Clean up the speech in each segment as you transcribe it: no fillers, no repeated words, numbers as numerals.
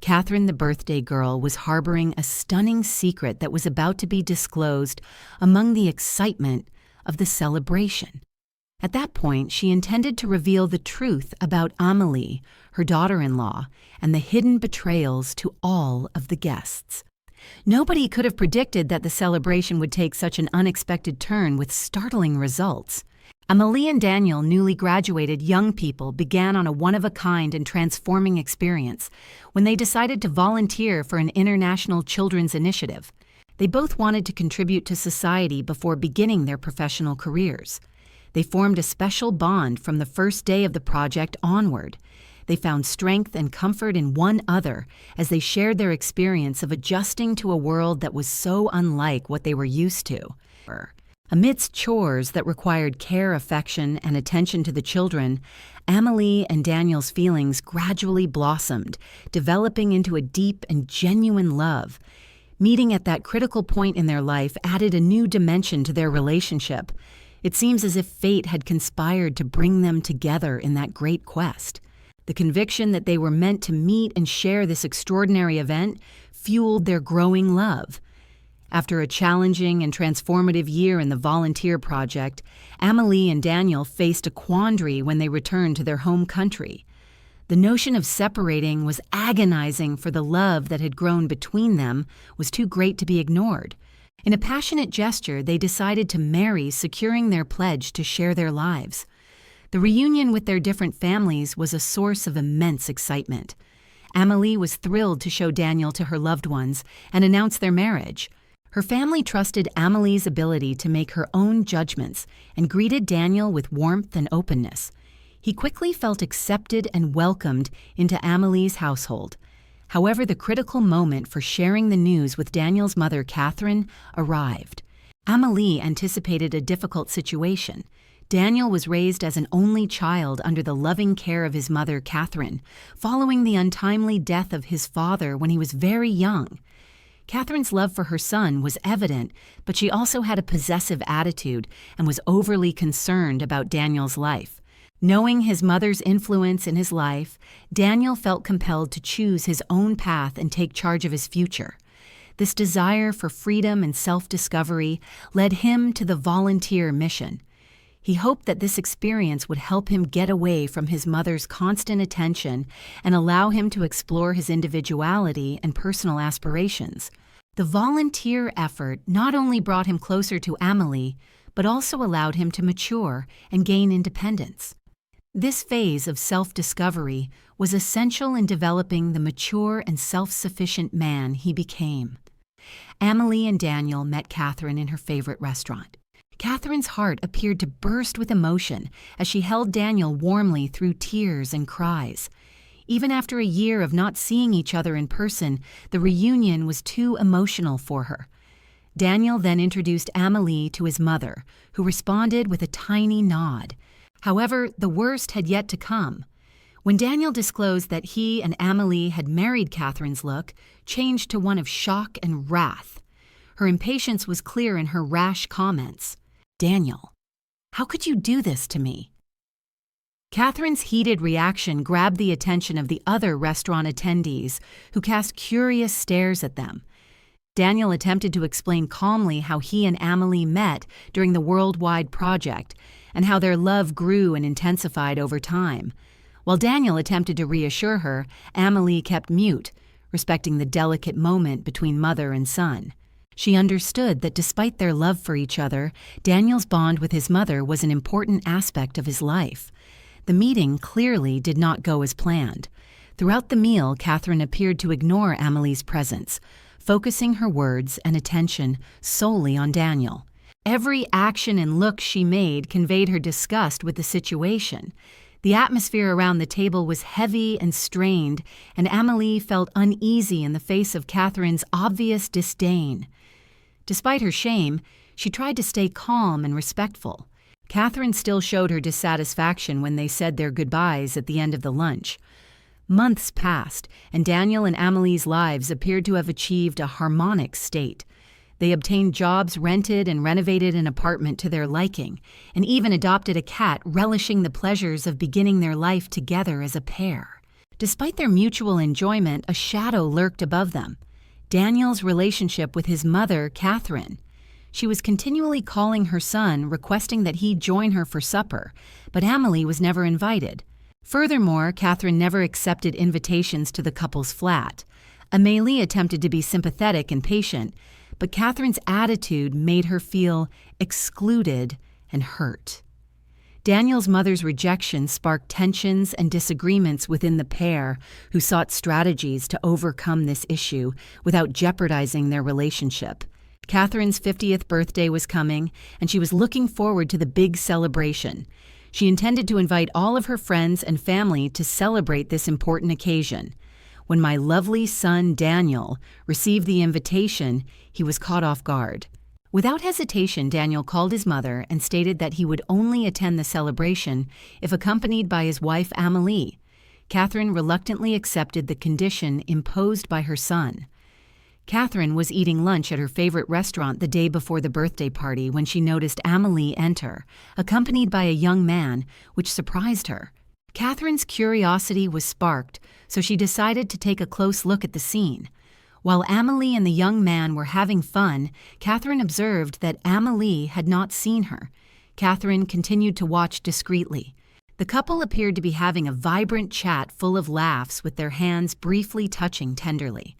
Catherine, the birthday girl, was harboring a stunning secret that was about to be disclosed among the excitement of the celebration. At that point, she intended to reveal the truth about Amélie, her daughter-in-law, and the hidden betrayals to all of the guests. Nobody could have predicted that the celebration would take such an unexpected turn with startling results. Amélie and Daniel, newly graduated young people, began on a one-of-a-kind and transforming experience when they decided to volunteer for an international children's initiative. They both wanted to contribute to society before beginning their professional careers. They formed a special bond from the first day of the project onward. They found strength and comfort in one another as they shared their experience of adjusting to a world that was so unlike what they were used to. Amidst chores that required care, affection, and attention to the children, Amélie and Daniel's feelings gradually blossomed, developing into a deep and genuine love. Meeting at that critical point in their life added a new dimension to their relationship. It seems as if fate had conspired to bring them together in that great quest. The conviction that they were meant to meet and share this extraordinary event fueled their growing love. After a challenging and transformative year in the volunteer project, Amélie and Daniel faced a quandary when they returned to their home country. The notion of separating was agonizing, for the love that had grown between them was too great to be ignored. In a passionate gesture, they decided to marry, securing their pledge to share their lives. The reunion with their different families was a source of immense excitement. Amélie was thrilled to show Daniel to her loved ones and announce their marriage. Her family trusted Amélie's ability to make her own judgments and greeted Daniel with warmth and openness. He quickly felt accepted and welcomed into Amélie's household. However, the critical moment for sharing the news with Daniel's mother, Catherine, arrived. Amélie anticipated a difficult situation. Daniel was raised as an only child under the loving care of his mother, Catherine, following the untimely death of his father when he was very young. Catherine's love for her son was evident, but she also had a possessive attitude and was overly concerned about Daniel's life. Knowing his mother's influence in his life, Daniel felt compelled to choose his own path and take charge of his future. This desire for freedom and self-discovery led him to the volunteer mission. He hoped that this experience would help him get away from his mother's constant attention and allow him to explore his individuality and personal aspirations. The volunteer effort not only brought him closer to Amélie, but also allowed him to mature and gain independence. This phase of self-discovery was essential in developing the mature and self-sufficient man he became. Amélie and Daniel met Catherine in her favorite restaurant. Catherine's heart appeared to burst with emotion as she held Daniel warmly through tears and cries. Even after a year of not seeing each other in person, the reunion was too emotional for her. Daniel then introduced Amélie to his mother, who responded with a tiny nod. However, the worst had yet to come. When Daniel disclosed that he and Amélie had married, Catherine's look changed to one of shock and wrath. Her impatience was clear in her rash comments. "Daniel, how could you do this to me?" Catherine's heated reaction grabbed the attention of the other restaurant attendees, who cast curious stares at them. Daniel attempted to explain calmly how he and Amélie met during the worldwide project and how their love grew and intensified over time. While Daniel attempted to reassure her, Amélie kept mute, respecting the delicate moment between mother and son. She understood that despite their love for each other, Daniel's bond with his mother was an important aspect of his life. The meeting clearly did not go as planned. Throughout the meal, Catherine appeared to ignore Amélie's presence, focusing her words and attention solely on Daniel. Every action and look she made conveyed her disgust with the situation. The atmosphere around the table was heavy and strained, and Amélie felt uneasy in the face of Catherine's obvious disdain. Despite her shame, she tried to stay calm and respectful. Catherine still showed her dissatisfaction when they said their goodbyes at the end of the lunch. Months passed, and Daniel and Amélie's lives appeared to have achieved a harmonic state. They obtained jobs, rented and renovated an apartment to their liking, and even adopted a cat, relishing the pleasures of beginning their life together as a pair. Despite their mutual enjoyment, a shadow lurked above them: Daniel's relationship with his mother, Catherine. She was continually calling her son, requesting that he join her for supper, but Amelie was never invited. Furthermore, Catherine never accepted invitations to the couple's flat. Amélie attempted to be sympathetic and patient, but Catherine's attitude made her feel excluded and hurt. Daniel's mother's rejection sparked tensions and disagreements within the pair, who sought strategies to overcome this issue without jeopardizing their relationship. Catherine's 50th birthday was coming, and she was looking forward to the big celebration. She intended to invite all of her friends and family to celebrate this important occasion. When my lovely son Daniel received the invitation, he was caught off guard. Without hesitation, Daniel called his mother and stated that he would only attend the celebration if accompanied by his wife Amélie. Catherine reluctantly accepted the condition imposed by her son. Catherine was eating lunch at her favorite restaurant the day before the birthday party when she noticed Amélie enter, accompanied by a young man, which surprised her. Catherine's curiosity was sparked, so she decided to take a close look at the scene. While Amélie and the young man were having fun, Catherine observed that Amélie had not seen her. Catherine continued to watch discreetly. The couple appeared to be having a vibrant chat full of laughs, with their hands briefly touching tenderly.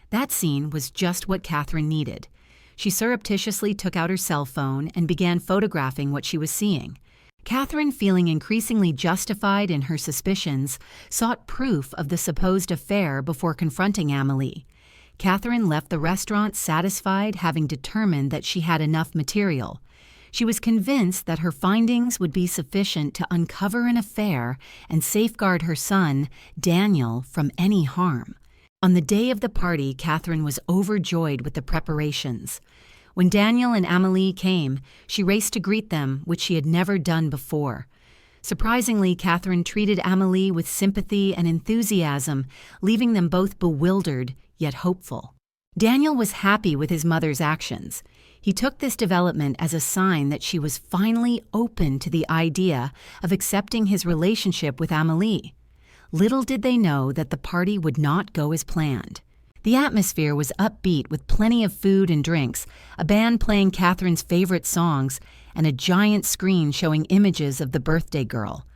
That scene was just what Catherine needed. She surreptitiously took out her cell phone and began photographing what she was seeing. Catherine, feeling increasingly justified in her suspicions, sought proof of the supposed affair before confronting Amélie. Catherine left the restaurant satisfied, having determined that she had enough material. She was convinced that her findings would be sufficient to uncover an affair and safeguard her son, Daniel, from any harm. On the day of the party, Catherine was overjoyed with the preparations. When Daniel and Amélie came, she raced to greet them, which she had never done before. Surprisingly, Catherine treated Amélie with sympathy and enthusiasm, leaving them both bewildered, yet hopeful. Daniel was happy with his mother's actions. He took this development as a sign that she was finally open to the idea of accepting his relationship with Amélie. Little did they know that the party would not go as planned. The atmosphere was upbeat, with plenty of food and drinks, a band playing Catherine's favorite songs, and a giant screen showing images of the birthday girl.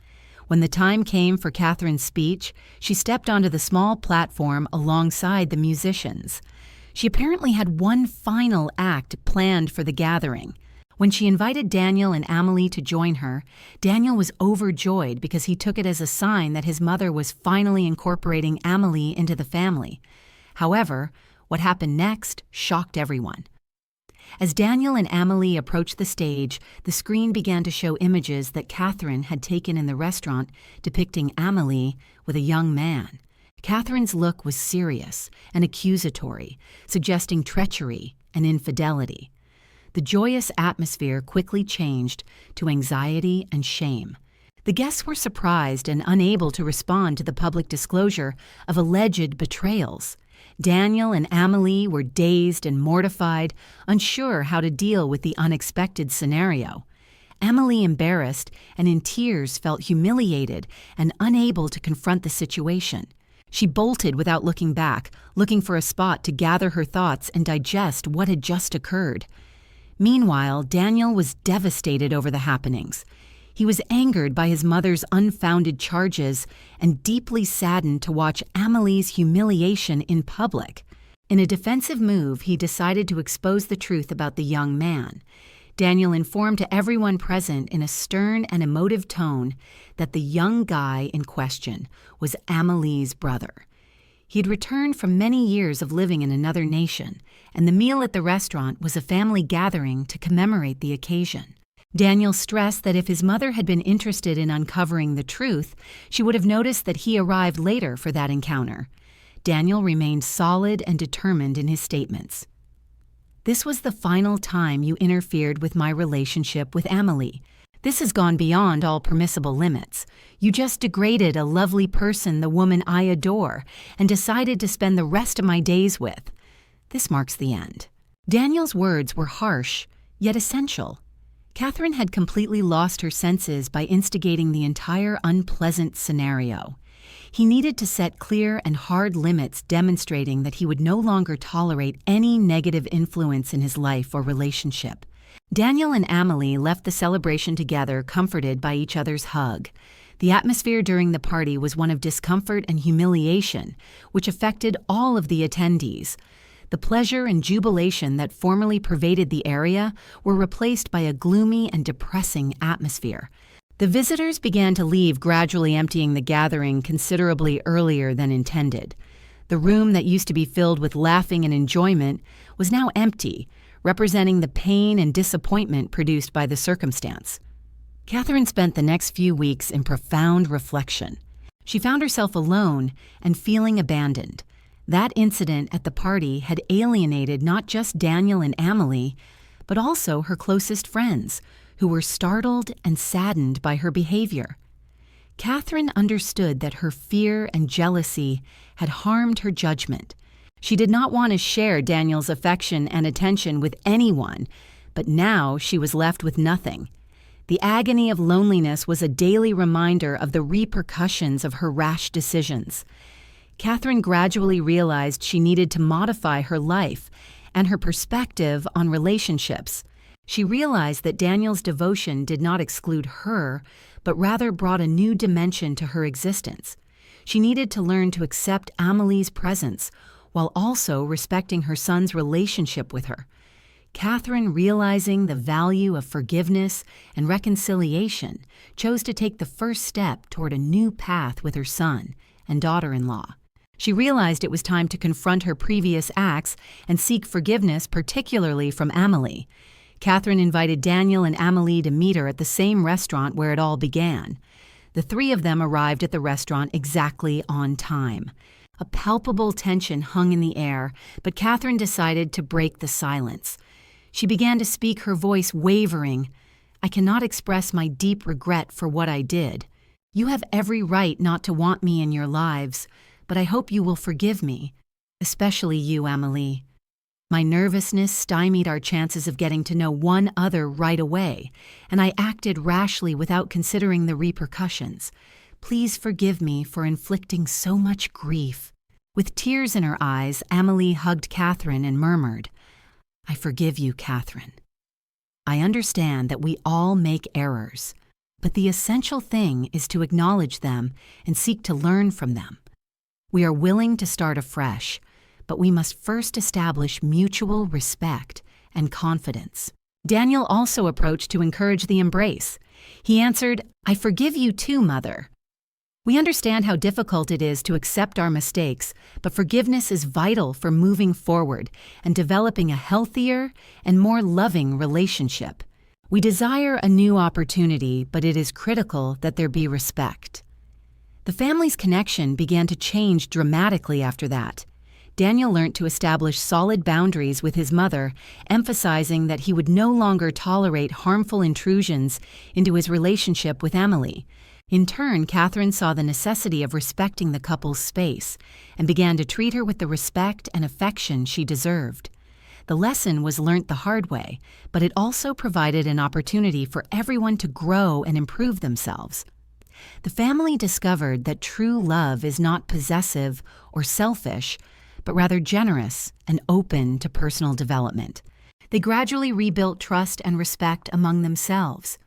When the time came for Catherine's speech, she stepped onto the small platform alongside the musicians. She apparently had one final act planned for the gathering. When she invited Daniel and Amélie to join her, Daniel was overjoyed because he took it as a sign that his mother was finally incorporating Amélie into the family. However, what happened next shocked everyone. As Daniel and Amélie approached the stage, the screen began to show images that Catherine had taken in the restaurant depicting Amélie with a young man. Catherine's look was serious and accusatory, suggesting treachery and infidelity. The joyous atmosphere quickly changed to anxiety and shame. The guests were surprised and unable to respond to the public disclosure of alleged betrayals. Daniel and Amélie were dazed and mortified, unsure how to deal with the unexpected scenario. Amélie, embarrassed and in tears, felt humiliated and unable to confront the situation. She bolted without looking back, looking for a spot to gather her thoughts and digest what had just occurred. Meanwhile, Daniel was devastated over the happenings. He was angered by his mother's unfounded charges and deeply saddened to watch Amélie's humiliation in public. In a defensive move, he decided to expose the truth about the young man. Daniel informed to everyone present in a stern and emotive tone that the young guy in question was Amélie's brother. He had returned from many years of living in another nation, and the meal at the restaurant was a family gathering to commemorate the occasion. Daniel stressed that if his mother had been interested in uncovering the truth, she would have noticed that he arrived later for that encounter. Daniel remained solid and determined in his statements. "This was the final time you interfered with my relationship with Amélie. This has gone beyond all permissible limits. You just degraded a lovely person, the woman I adore, and decided to spend the rest of my days with. This marks the end." Daniel's words were harsh, yet essential. Catherine had completely lost her senses by instigating the entire unpleasant scenario. He needed to set clear and hard limits demonstrating that he would no longer tolerate any negative influence in his life or relationship. Daniel and Amelie left the celebration together, comforted by each other's hug. The atmosphere during the party was one of discomfort and humiliation, which affected all of the attendees. The pleasure and jubilation that formerly pervaded the area were replaced by a gloomy and depressing atmosphere. The visitors began to leave, gradually emptying the gathering considerably earlier than intended. The room that used to be filled with laughing and enjoyment was now empty, representing the pain and disappointment produced by the circumstance. Catherine spent the next few weeks in profound reflection. She found herself alone and feeling abandoned. That incident at the party had alienated not just Daniel and Amelie, but also her closest friends, who were startled and saddened by her behavior. Catherine understood that her fear and jealousy had harmed her judgment. She did not want to share Daniel's affection and attention with anyone, but now she was left with nothing. The agony of loneliness was a daily reminder of the repercussions of her rash decisions. Catherine gradually realized she needed to modify her life and her perspective on relationships. She realized that Daniel's devotion did not exclude her, but rather brought a new dimension to her existence. She needed to learn to accept Amelie's presence, while also respecting her son's relationship with her. Catherine, realizing the value of forgiveness and reconciliation, chose to take the first step toward a new path with her son and daughter-in-law. She realized it was time to confront her previous acts and seek forgiveness, particularly from Amelie. Catherine invited Daniel and Amelie to meet her at the same restaurant where it all began. The three of them arrived at the restaurant exactly on time. A palpable tension hung in the air, but Catherine decided to break the silence. She began to speak, her voice wavering. "I cannot express my deep regret for what I did. You have every right not to want me in your lives, but I hope you will forgive me, especially you, Amelie. My nervousness stymied our chances of getting to know one other right away, and I acted rashly without considering the repercussions. Please forgive me for inflicting so much grief." With tears in her eyes, Amelie hugged Catherine and murmured, "I forgive you, Catherine. I understand that we all make errors, but the essential thing is to acknowledge them and seek to learn from them. We are willing to start afresh, but we must first establish mutual respect and confidence." Daniel also approached to encourage the embrace. He answered, "I forgive you too, Mother. We understand how difficult it is to accept our mistakes, but forgiveness is vital for moving forward and developing a healthier and more loving relationship. We desire a new opportunity, but it is critical that there be respect." The family's connection began to change dramatically after that. Daniel learned to establish solid boundaries with his mother, emphasizing that he would no longer tolerate harmful intrusions into his relationship with Amelie. In turn, Catherine saw the necessity of respecting the couple's space and began to treat her with the respect and affection she deserved. The lesson was learnt the hard way, but it also provided an opportunity for everyone to grow and improve themselves. The family discovered that true love is not possessive or selfish, but rather generous and open to personal development. They gradually rebuilt trust and respect among themselves.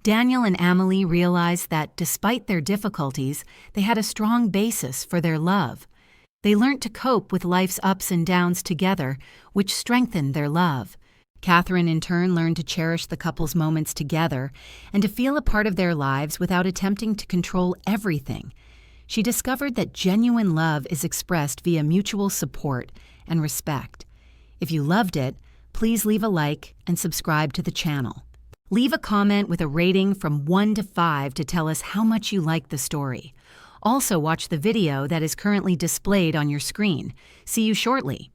Daniel and Amelie realized that despite their difficulties, they had a strong basis for their love. They learned to cope with life's ups and downs together, which strengthened their love. Catherine, in turn, learned to cherish the couple's moments together and to feel a part of their lives without attempting to control everything. She discovered that genuine love is expressed via mutual support and respect. If you loved it, please leave a like and subscribe to the channel. Leave a comment with a rating from 1 to 5 to tell us how much you liked the story. Also, watch the video that is currently displayed on your screen. See you shortly.